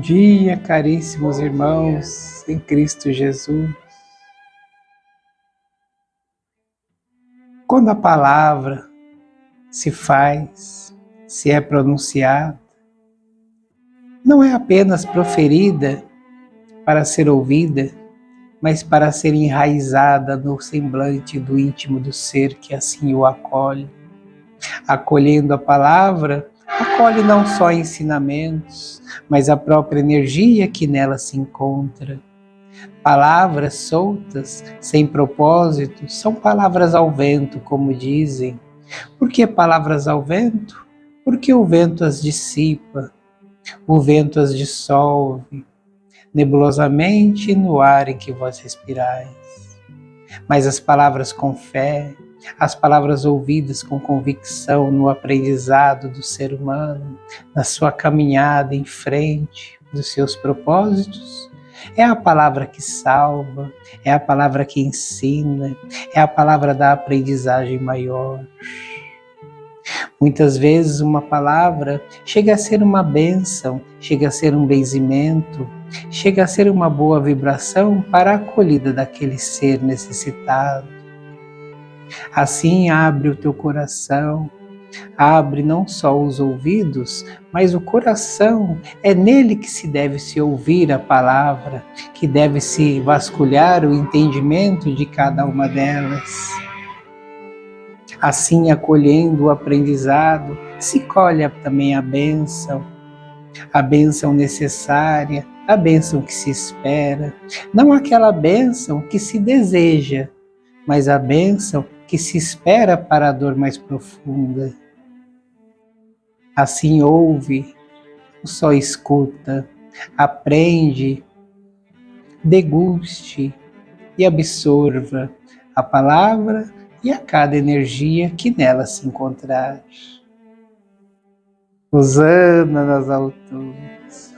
dia, caríssimos irmãos em Cristo Jesus. Quando a palavra se faz, se é pronunciada, não é apenas proferida para ser ouvida, mas para ser enraizada no semblante do íntimo do ser que assim o acolhe. Acolhendo a palavra, acolhe não só ensinamentos, mas a própria energia que nela se encontra. Palavras soltas, sem propósito, são palavras ao vento, como dizem. Por que palavras ao vento? Porque o vento as dissipa, o vento as dissolve, nebulosamente no ar em que vós respirais. Mas as palavras com fé, as palavras ouvidas com convicção no aprendizado do ser humano, na sua caminhada em frente dos seus propósitos, é a palavra que salva, é a palavra que ensina, é a palavra da aprendizagem maior. Muitas vezes uma palavra chega a ser uma bênção, chega a ser um benzimento, chega a ser uma boa vibração para a acolhida daquele ser necessitado. Assim abre o teu coração, abre não só os ouvidos, mas o coração. É nele que se deve se ouvir a palavra, que deve se vasculhar o entendimento de cada uma delas. Assim, acolhendo o aprendizado, se colhe também a bênção necessária, a bênção que se espera, não aquela bênção que se deseja, mas a bênção que se espera para a dor mais profunda. Assim ouve, só escuta, aprende, deguste e absorva a palavra e a cada energia que nela se encontrar. Hosana nas alturas.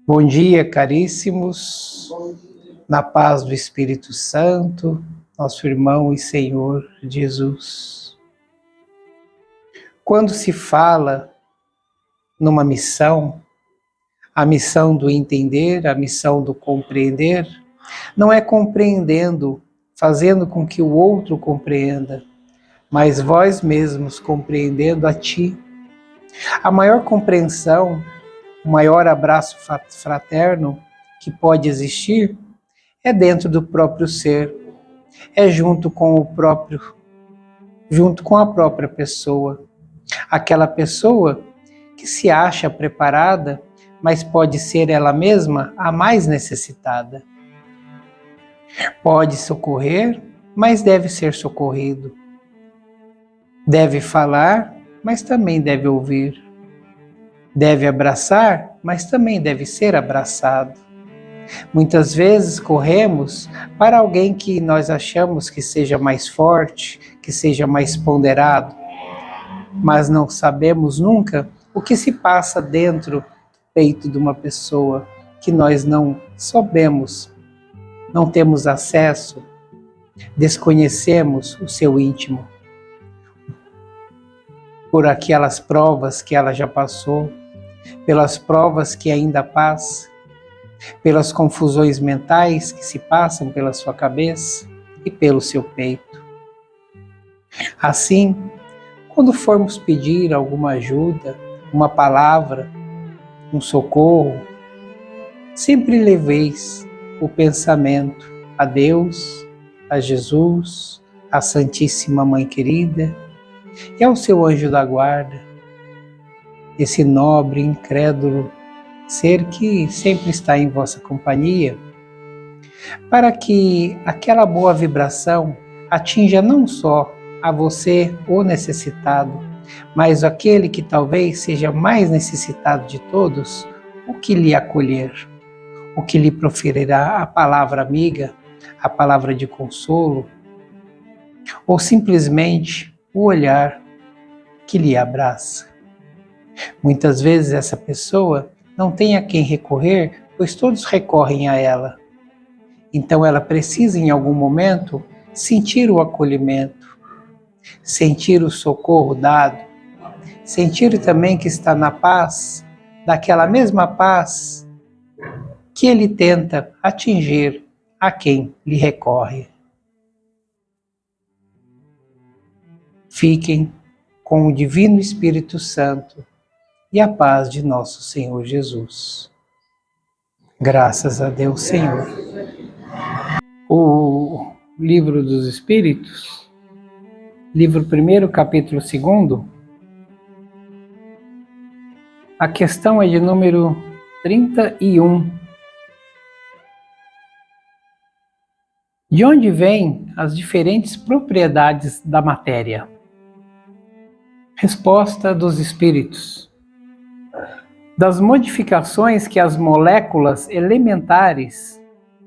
Bom dia, caríssimos, na paz do Espírito Santo, nosso irmão e Senhor Jesus. Quando se fala numa missão, a missão do entender, a missão do compreender, não é compreendendo, fazendo com que o outro compreenda, mas vós mesmos compreendendo a ti. A maior compreensão, o maior abraço fraterno que pode existir é dentro do próprio ser, é junto com a própria pessoa. Aquela pessoa que se acha preparada, mas pode ser ela mesma a mais necessitada. Pode socorrer, mas deve ser socorrido. Deve falar, mas também deve ouvir. Deve abraçar, mas também deve ser abraçado. Muitas vezes corremos para alguém que nós achamos que seja mais forte, que seja mais ponderado, mas não sabemos nunca o que se passa dentro do peito de uma pessoa que nós não sabemos, não temos acesso, desconhecemos o seu íntimo. Por aquelas provas que ela já passou, pelas provas que ainda passa, pelas confusões mentais que se passam pela sua cabeça e pelo seu peito. Assim, quando formos pedir alguma ajuda, uma palavra, um socorro, sempre leveis o pensamento a Deus, a Jesus, a Santíssima Mãe querida e ao seu anjo da guarda, esse nobre, incrédulo ser que sempre está em vossa companhia, para que aquela boa vibração atinja não só a você, o necessitado, mas aquele que talvez seja mais necessitado de todos, o que lhe acolher, o que lhe proferirá a palavra amiga, a palavra de consolo, ou simplesmente o olhar que lhe abraça. Muitas vezes essa pessoa não tem a quem recorrer, pois todos recorrem a ela. Então ela precisa em algum momento sentir o acolhimento, sentir o socorro dado, sentir também que está na paz, daquela mesma paz que ele tenta atingir a quem lhe recorre. Fiquem com o Divino Espírito Santo e a paz de nosso Senhor Jesus. Graças a Deus, Senhor. O Livro dos Espíritos, livro 1, capítulo 2, a questão é de número 31. De onde vêm as diferentes propriedades da matéria? Resposta dos Espíritos: das modificações que as moléculas elementares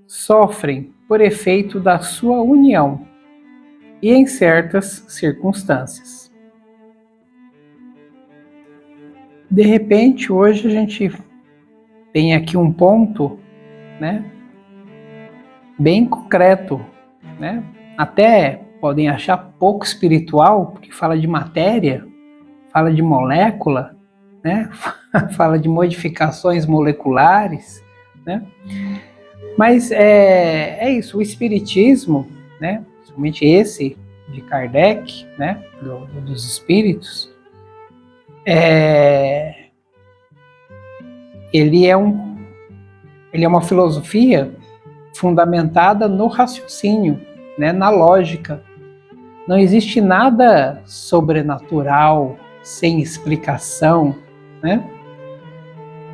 sofrem por efeito da sua união e em certas circunstâncias. De repente, hoje a gente tem aqui um ponto, né, bem concreto, né? Até podem achar pouco espiritual, porque fala de matéria, fala de molécula, né? Fala de modificações moleculares, né? Mas é isso, o Espiritismo, né? Principalmente esse de Kardec, né? Dos Espíritos, ele é uma filosofia fundamentada no raciocínio, né? Na lógica. Não existe nada sobrenatural, sem explicação, né?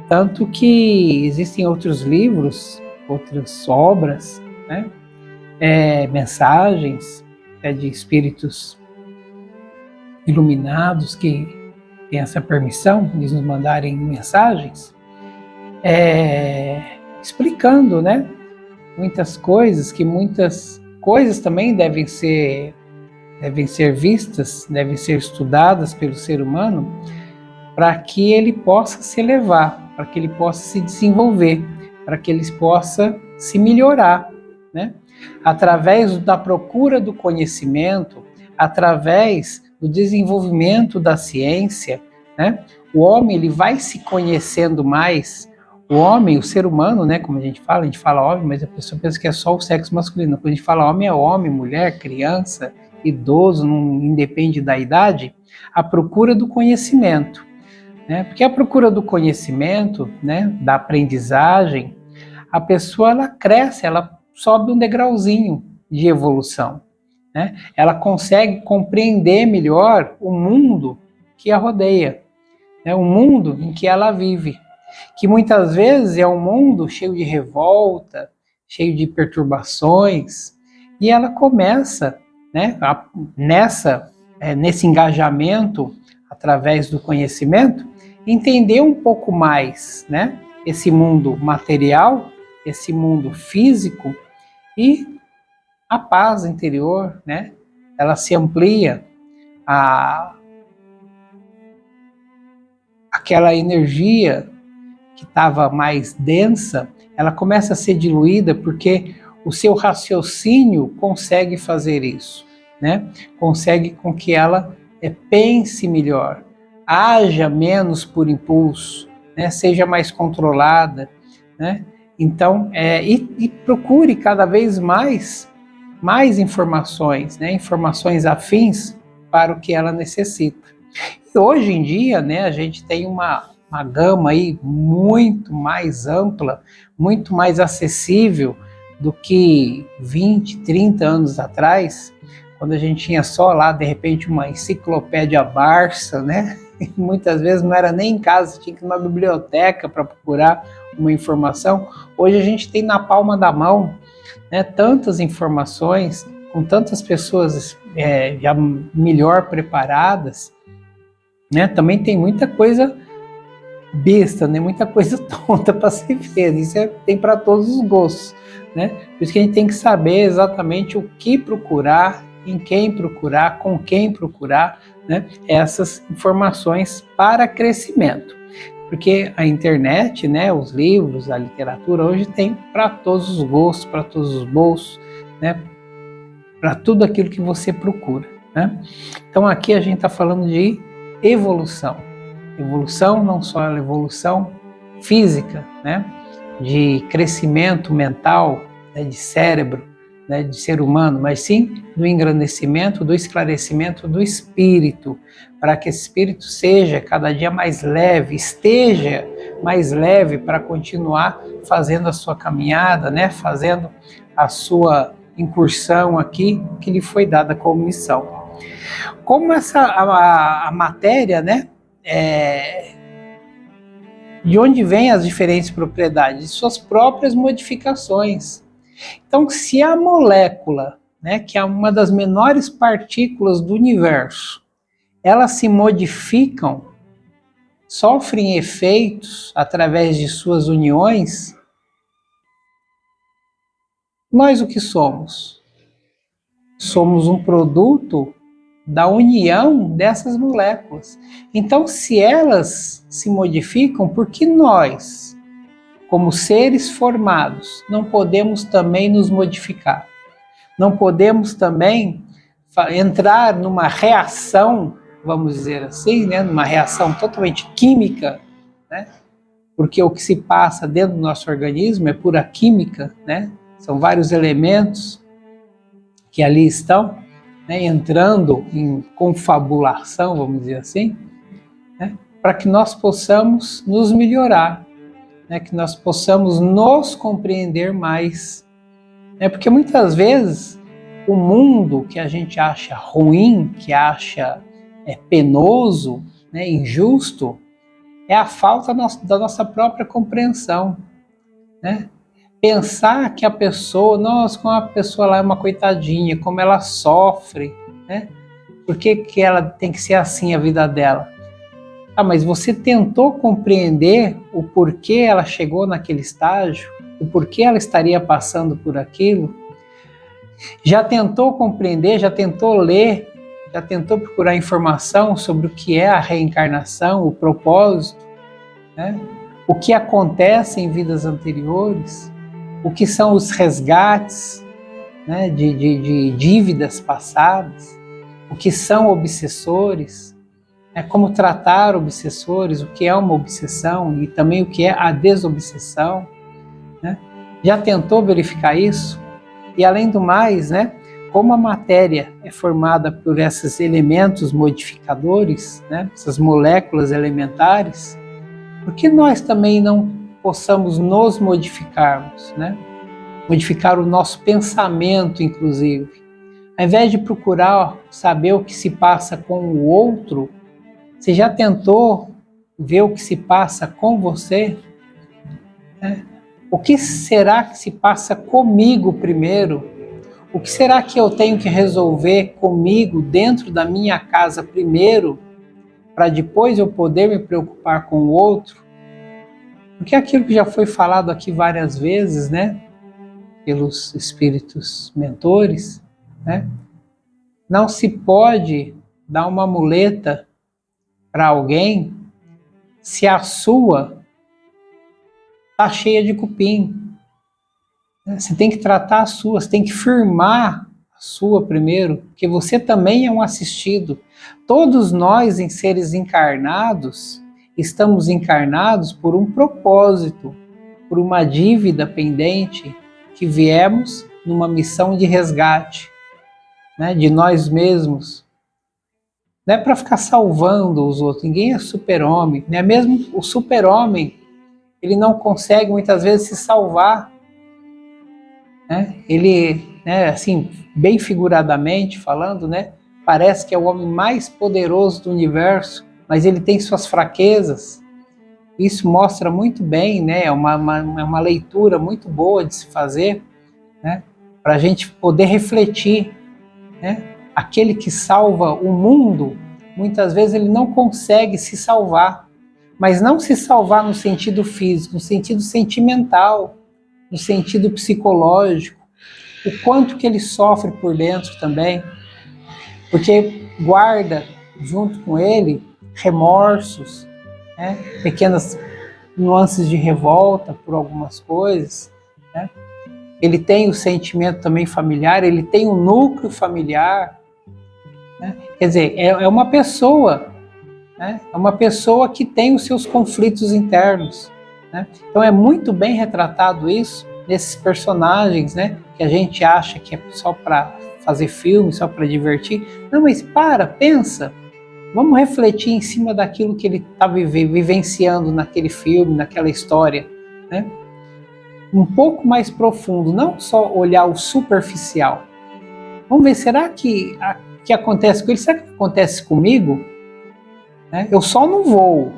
Tanto que existem outros livros, outras obras, né? Mensagens de espíritos iluminados que têm essa permissão de nos mandarem mensagens, explicando, né? Muitas coisas também devem ser vistas, devem ser estudadas pelo ser humano para que ele possa se elevar, para que ele possa se desenvolver, para que ele possa se melhorar, né? Através da procura do conhecimento, através do desenvolvimento da ciência, né? O homem ele vai se conhecendo mais. O homem, o ser humano, né, como a gente fala homem, mas a pessoa pensa que é só o sexo masculino. Quando a gente fala homem, é homem, mulher, criança, idoso, não independe da idade. A procura do conhecimento, né? Porque a procura do conhecimento, né, da aprendizagem, a pessoa ela cresce, ela sobe um degrauzinho de evolução, né? Ela consegue compreender melhor o mundo que a rodeia, né? O mundo em que ela vive, que muitas vezes é um mundo cheio de revolta, cheio de perturbações, e ela começa, né, nesse engajamento, através do conhecimento, entender um pouco mais, né, esse mundo material, esse mundo físico, e a paz interior, né, ela se amplia, aquela energia que estava mais densa, ela começa a ser diluída porque o seu raciocínio consegue fazer isso, né? Consegue com que ela pense melhor, haja menos por impulso, né? Seja mais controlada, né? Então, e procure cada vez mais informações, né? Informações afins para o que ela necessita. E hoje em dia, né, a gente tem uma gama aí muito mais ampla, muito mais acessível do que 20, 30 anos atrás, quando a gente tinha só lá, de repente, uma enciclopédia Barça, né? E muitas vezes não era nem em casa, tinha que ir numa biblioteca para procurar uma informação. Hoje a gente tem na palma da mão, né, tantas informações, com tantas pessoas já melhor preparadas, né? Também tem muita coisa besta, né? Muita coisa tonta para se ver. Isso tem para todos os gostos, né? Por isso que a gente tem que saber exatamente o que procurar, em quem procurar, com quem procurar, né? Essas informações para crescimento. Porque a internet, né? Os livros, a literatura hoje tem para todos os gostos, para todos os bolsos, né? Para tudo aquilo que você procura, né? Então aqui a gente está falando de evolução. Evolução, não só a evolução física, né, de crescimento mental, né, de cérebro, né, de ser humano, mas sim do engrandecimento, do esclarecimento do espírito, para que esse espírito seja cada dia mais leve, esteja mais leve para continuar fazendo a sua caminhada, né, fazendo a sua incursão aqui, que lhe foi dada como missão. Como a matéria, né, de onde vêm as diferentes propriedades? De suas próprias modificações. Então, se a molécula, né, que é uma das menores partículas do universo, elas se modificam, sofrem efeitos através de suas uniões, nós o que somos? Somos um produto da união dessas moléculas. Então, se elas se modificam, por que nós, como seres formados, não podemos também nos modificar? Não podemos também entrar numa reação, vamos dizer assim, né, numa reação totalmente química, né? Porque o que se passa dentro do nosso organismo é pura química, né? São vários elementos que ali estão, né, entrando em confabulação, vamos dizer assim, né, para que nós possamos nos melhorar, né, que nós possamos nos compreender mais. Porque muitas vezes o mundo que a gente acha ruim, que acha penoso, né, injusto, é a falta da nossa própria compreensão, né? Pensar que a pessoa, nossa, como a pessoa lá é uma coitadinha, como ela sofre, né? Por que ela tem que ser assim a vida dela? Ah, mas você tentou compreender o porquê ela chegou naquele estágio? O porquê ela estaria passando por aquilo? Já tentou compreender, já tentou ler, já tentou procurar informação sobre o que é a reencarnação, o propósito, né? O que acontece em vidas anteriores? O que são os resgates, né, de dívidas passadas? O que são obsessores? Como tratar obsessores? O que é uma obsessão e também o que é a desobsessão? Né? Já tentou verificar isso? E além do mais, né, como a matéria é formada por esses elementos modificadores, né, essas moléculas elementares, por que nós também não possamos nos modificarmos, né? Modificar o nosso pensamento, inclusive. Ao invés de procurar saber o que se passa com o outro, você já tentou ver o que se passa com você? O que será que se passa comigo primeiro? O que será que eu tenho que resolver comigo dentro da minha casa primeiro, para depois eu poder me preocupar com o outro? Porque aquilo que já foi falado aqui várias vezes, né, pelos espíritos mentores, né, não se pode dar uma muleta para alguém se a sua está cheia de cupim. Você tem que tratar a sua, você tem que firmar a sua primeiro, porque você também é um assistido. Todos nós, em seres encarnados, estamos encarnados por um propósito, por uma dívida pendente, que viemos numa missão de resgate, né, de nós mesmos. Não é para ficar salvando os outros, ninguém é super-homem, né? Mesmo o super-homem, ele não consegue muitas vezes se salvar, né? Ele, né, assim, bem figuradamente falando, né, parece que é o homem mais poderoso do universo, mas ele tem suas fraquezas. Isso mostra muito bem, né, é uma leitura muito boa de se fazer, né, para a gente poder refletir, né? Aquele que salva o mundo, muitas vezes ele não consegue se salvar, mas não se salvar no sentido físico, no sentido sentimental, no sentido psicológico, o quanto que ele sofre por dentro também, porque guarda junto com ele remorsos, né, pequenas nuances de revolta por algumas coisas, né? Ele tem o sentimento também familiar, ele tem um núcleo familiar, né? Quer dizer, é uma pessoa né? É uma pessoa que tem os seus conflitos internos, né? Então é muito bem retratado isso nesses personagens, né? Que a gente acha que é só para fazer filme, só para divertir. Não, mas pensa. Vamos refletir em cima daquilo que ele está vivenciando naquele filme, naquela história, né? Um pouco mais profundo, não só olhar o superficial. Vamos ver, será que acontece com ele? Será que acontece comigo? Né? Eu só não voo,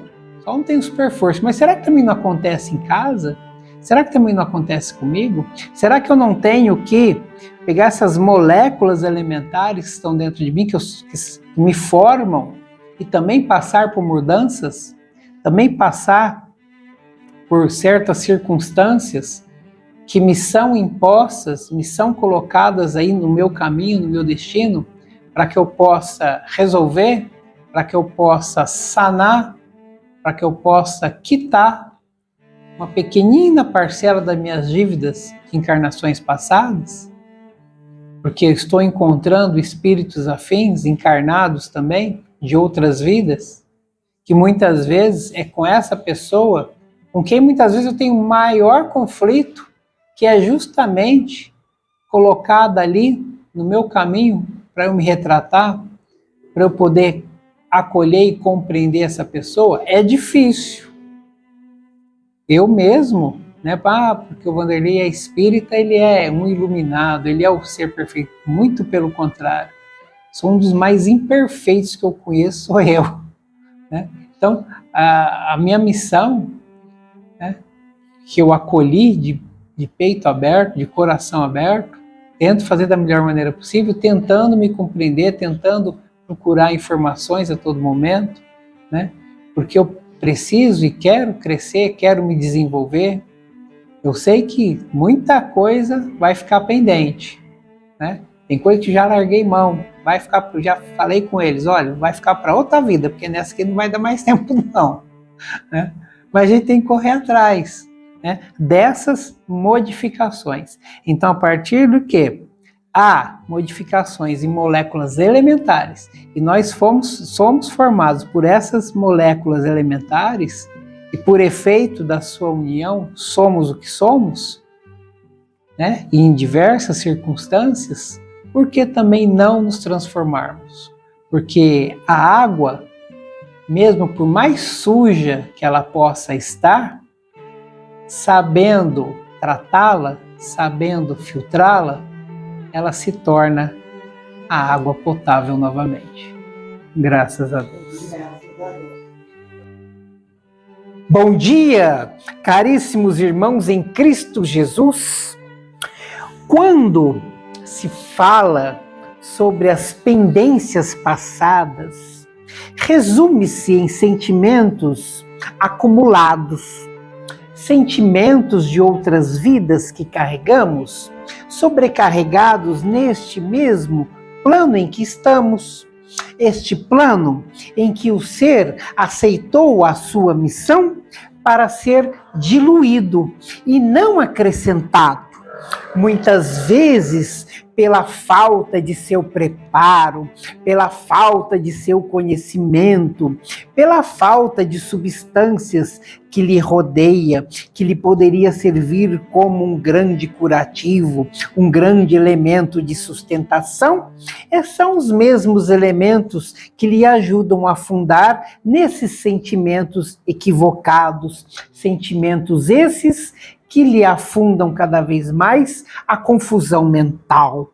só não tenho super força, mas será que também não acontece em casa? Será que também não acontece comigo? Será que eu não tenho que pegar essas moléculas elementares que estão dentro de mim, que me formam, e também passar por mudanças, também passar por certas circunstâncias que me são impostas, me são colocadas aí no meu caminho, no meu destino, para que eu possa resolver, para que eu possa sanar, para que eu possa quitar uma pequenina parcela das minhas dívidas de encarnações passadas, porque eu estou encontrando espíritos afins, encarnados também, de outras vidas, que muitas vezes é com essa pessoa com quem muitas vezes eu tenho maior conflito, que é justamente colocada ali no meu caminho para eu me retratar, para eu poder acolher e compreender essa pessoa. É difícil. Eu mesmo, né, porque o Vanderlei é espírita, ele é um iluminado, ele é o ser perfeito. Muito pelo contrário. Sou um dos mais imperfeitos que eu conheço, sou eu. Né? Então, a minha missão, né, que eu acolhi de peito aberto, de coração aberto, tento fazer da melhor maneira possível, tentando me compreender, tentando procurar informações a todo momento, né? Porque eu preciso e quero crescer, quero me desenvolver. Eu sei que muita coisa vai ficar pendente, né? Tem coisa que já larguei mão, já falei com eles, olha, vai ficar para outra vida, porque nessa aqui não vai dar mais tempo não, né? Mas a gente tem que correr atrás, né, dessas modificações. Então, a partir do que há modificações em moléculas elementares e nós somos formados por essas moléculas elementares e por efeito da sua união somos o que somos, né, e em diversas circunstâncias, por que também não nos transformarmos? Porque a água, mesmo por mais suja que ela possa estar, sabendo tratá-la, sabendo filtrá-la, ela se torna a água potável novamente. Graças a Deus. Bom dia, caríssimos irmãos em Cristo Jesus. Quando se fala sobre as pendências passadas, resume-se em sentimentos acumulados, sentimentos de outras vidas que carregamos, sobrecarregados neste mesmo plano em que estamos. Este plano em que o ser aceitou a sua missão para ser diluído e não acrescentado. Muitas vezes, pela falta de seu preparo, pela falta de seu conhecimento, pela falta de substâncias que lhe rodeia, que lhe poderia servir como um grande curativo, um grande elemento de sustentação, são os mesmos elementos que lhe ajudam a afundar nesses sentimentos equivocados, sentimentos esses que lhe afundam cada vez mais a confusão mental.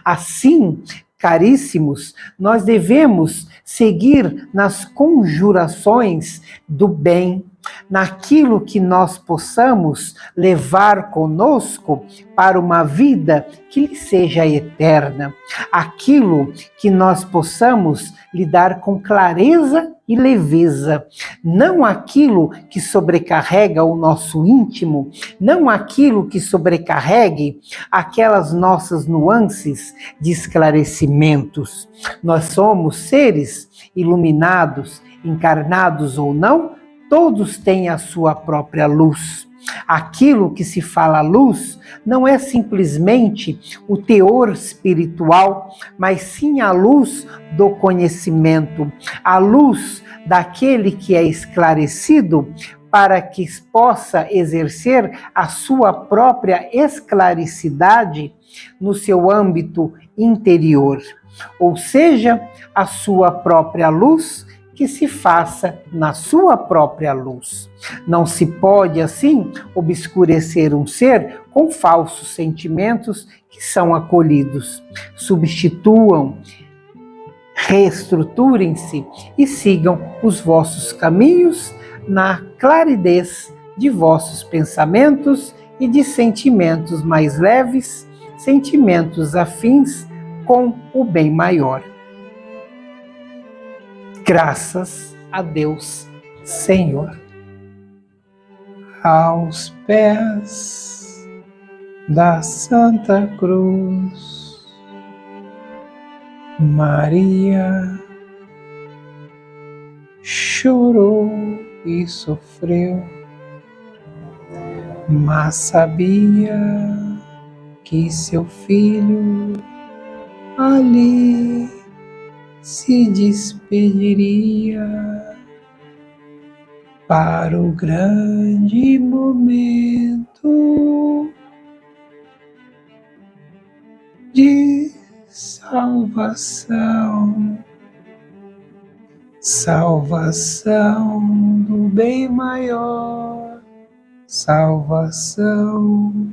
Assim, caríssimos, nós devemos seguir nas conjurações do bem, naquilo que nós possamos levar conosco para uma vida que lhe seja eterna, aquilo que nós possamos lidar com clareza e leveza, não aquilo que sobrecarrega o nosso íntimo, não aquilo que sobrecarregue aquelas nossas nuances de esclarecimentos. Nós somos seres iluminados, encarnados ou não, todos têm a sua própria luz. Aquilo que se fala luz não é simplesmente o teor espiritual, mas sim a luz do conhecimento, a luz daquele que é esclarecido para que possa exercer a sua própria esclaricidade no seu âmbito interior, ou seja, a sua própria luz que se faça na sua própria luz. Não se pode, assim, obscurecer um ser com falsos sentimentos que são acolhidos. Substituam, reestruturem-se e sigam os vossos caminhos na claridez de vossos pensamentos e de sentimentos mais leves, sentimentos afins com o bem maior. Graças a Deus, Senhor. Aos pés da Santa Cruz, Maria chorou e sofreu, mas sabia que seu filho ali se despediria para o grande momento de salvação, salvação do bem maior, salvação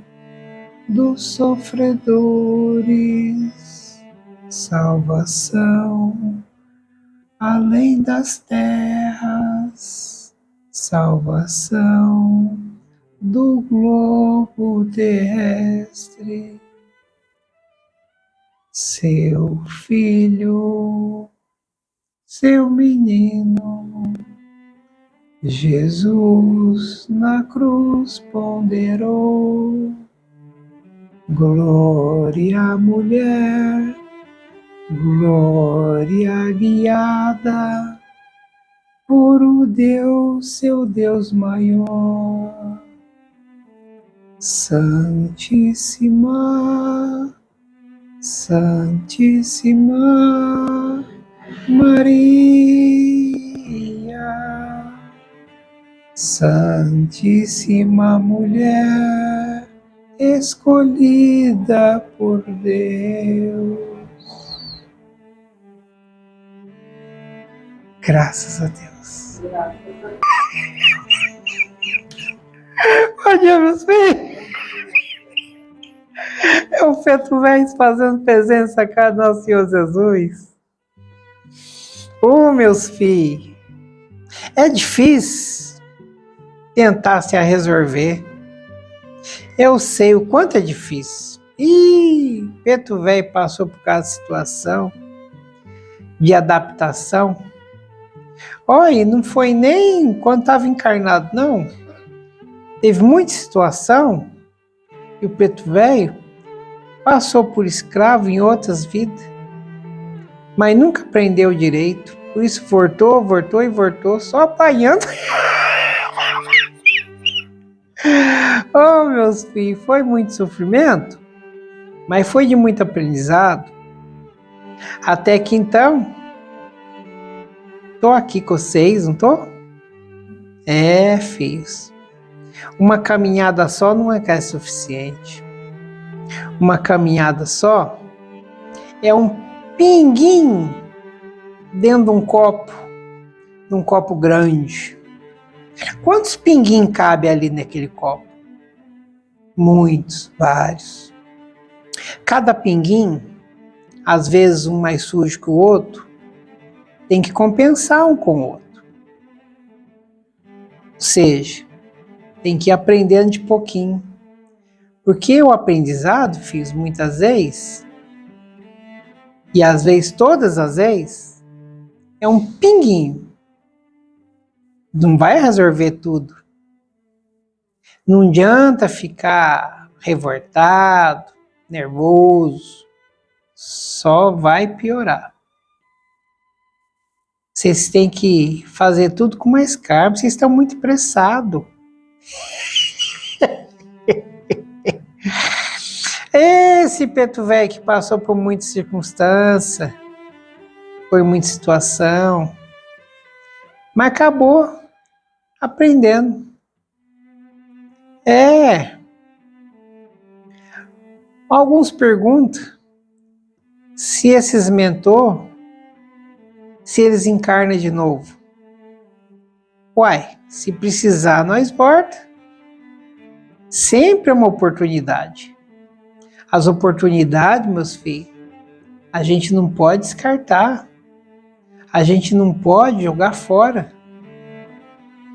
dos sofredores, salvação além das terras, salvação do globo terrestre. Seu filho, seu menino, Jesus na cruz ponderou. Glória, mulher, glória guiada por o Deus, seu Deus maior. Santíssima, Santíssima Maria, Santíssima Mulher, escolhida por Deus. Graças a Deus. Bom dia, meus filhos. É o Feto Velho fazendo presença a cada nosso Senhor Jesus. Meus filhos, é difícil tentar se resolver. Eu sei o quanto é difícil. Feto Velho passou por cada situação de adaptação. Olha, não foi nem quando estava encarnado, não. Teve muita situação e o Preto Velho passou por escravo em outras vidas, mas nunca aprendeu direito. Por isso voltou, só apanhando. Meus filhos, foi muito sofrimento, mas foi de muito aprendizado. Até que então, tô aqui com vocês, não tô? Filhos. Uma caminhada só não é suficiente. Uma caminhada só é um pinguinho dentro de um copo grande. Quantos pinguinhos cabe ali naquele copo? Muitos, vários. Cada pinguinho, às vezes um mais sujo que o outro, tem que compensar um com o outro. Ou seja, tem que ir aprendendo de pouquinho. Porque o aprendizado, filhos, muitas vezes, e às vezes todas as vezes, é um pinguinho. Não vai resolver tudo. Não adianta ficar revoltado, nervoso. Só vai piorar. Vocês têm que fazer tudo com mais calma. Vocês estão muito apressados. Esse preto velho que passou por muita circunstância, por muita situação, mas acabou aprendendo. Alguns perguntam se esses mentor, se eles encarnam de novo. Uai, se precisar, nós volta. Sempre é uma oportunidade. As oportunidades, meus filhos, a gente não pode descartar. A gente não pode jogar fora.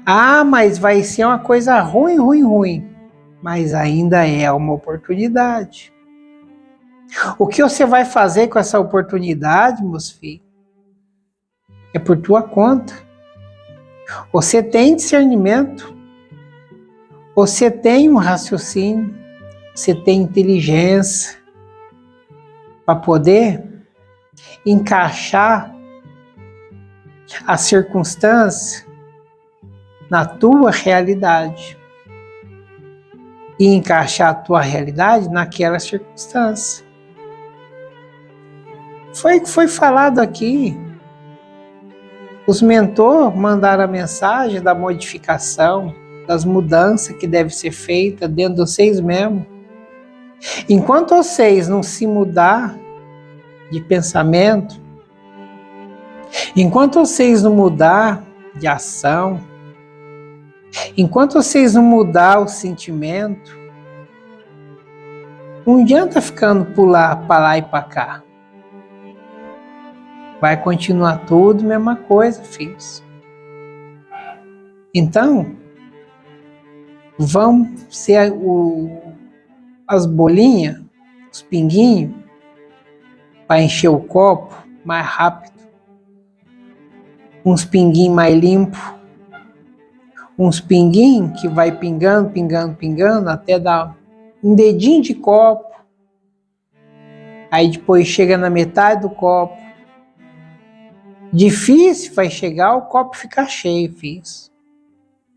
Ah, mas vai ser uma coisa ruim. Mas ainda é uma oportunidade. O que você vai fazer com essa oportunidade, meus filhos, é por tua conta. Você tem discernimento, você tem um raciocínio, você tem inteligência para poder encaixar a circunstância na tua realidade e encaixar a tua realidade naquela circunstância. Foi falado aqui. Os mentores mandaram a mensagem da modificação, das mudanças que devem ser feitas dentro de vocês mesmos. Enquanto vocês não se mudar de pensamento, enquanto vocês não mudar de ação, enquanto vocês não mudar o sentimento, não adianta ficando pular para lá e para cá. Vai continuar tudo a mesma coisa, filhos. Então, vão ser as bolinhas, os pinguinhos, para encher o copo mais rápido. Uns pinguinhos mais limpos. Uns pinguinhos que vai pingando, até dar um dedinho de copo. Aí depois chega na metade do copo. Difícil vai chegar o copo ficar cheio, filhos.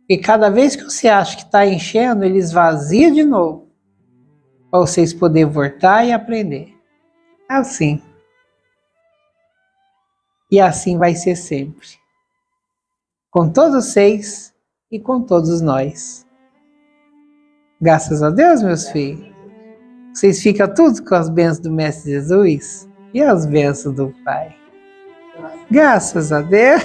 E cada vez que você acha que está enchendo, ele esvazia de novo. Para vocês poderem voltar e aprender. Assim. E assim vai ser sempre. Com todos vocês e com todos nós. Graças a Deus, meus filhos. Vocês ficam tudo com as bênçãos do Mestre Jesus e as bênçãos do Pai. Graças a Deus.